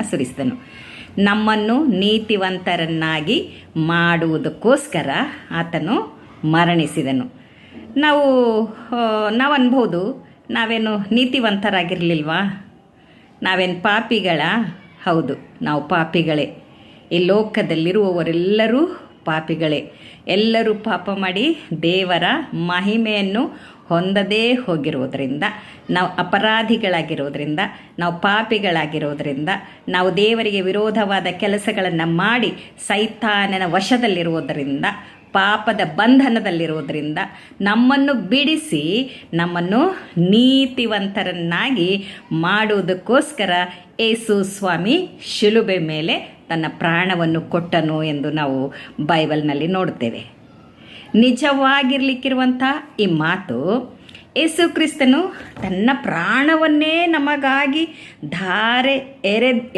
ಸುರಿಸಿದನು. ನಮ್ಮನ್ನು ನೀತಿವಂತರನ್ನಾಗಿ ಮಾಡುವುದಕ್ಕೋಸ್ಕರ ಆತನು ಮರಣಿಸಿದನು. ನಾವು ಅನ್ಬೋದು, ನಾವೇನು ನೀತಿವಂತರಾಗಿರಲಿಲ್ವಾ? ನಾವೇನು ಪಾಪಿಗಳ? ಹೌದು, ನಾವು ಪಾಪಿಗಳೇ. ಈ ಲೋಕದಲ್ಲಿರುವವರೆಲ್ಲರೂ ಪಾಪಿಗಳೇ. ಎಲ್ಲರೂ ಪಾಪ ಮಾಡಿ ದೇವರ ಮಹಿಮೆಯನ್ನು ಹೊಂದದೇ ಹೋಗಿರೋದ್ರಿಂದ, ನಾವು ಅಪರಾಧಿಗಳಾಗಿರೋದ್ರಿಂದ, ನಾವು ಪಾಪಿಗಳಾಗಿರೋದ್ರಿಂದ, ನಾವು ದೇವರಿಗೆ ವಿರೋಧವಾದ ಕೆಲಸಗಳನ್ನು ಮಾಡಿ ಸೈತಾನನ ವಶದಲ್ಲಿರುವುದರಿಂದ, ಪಾಪದ ಬಂಧನದಲ್ಲಿರೋದ್ರಿಂದ ನಮ್ಮನ್ನು ಬಿಡಿಸಿ ನಮ್ಮನ್ನು ನೀತಿವಂತರನ್ನಾಗಿ ಮಾಡುವುದಕ್ಕೋಸ್ಕರ ಯೇಸು ಸ್ವಾಮಿ ಶಿಲುಬೆ ಮೇಲೆ ತನ್ನ ಪ್ರಾಣವನ್ನು ಕೊಟ್ಟನು ಎಂದು ನಾವು ಬೈಬಲ್ನಲ್ಲಿ ನೋಡ್ತೇವೆ. ನಿಜವಾಗಿರ್ಲಿಕ್ಕಿರುವಂಥ ಈ ಮಾತು, ಯೇಸು ಕ್ರಿಸ್ತನು ತನ್ನ ಪ್ರಾಣವನ್ನೇ ನಮಗಾಗಿ ಧಾರೆ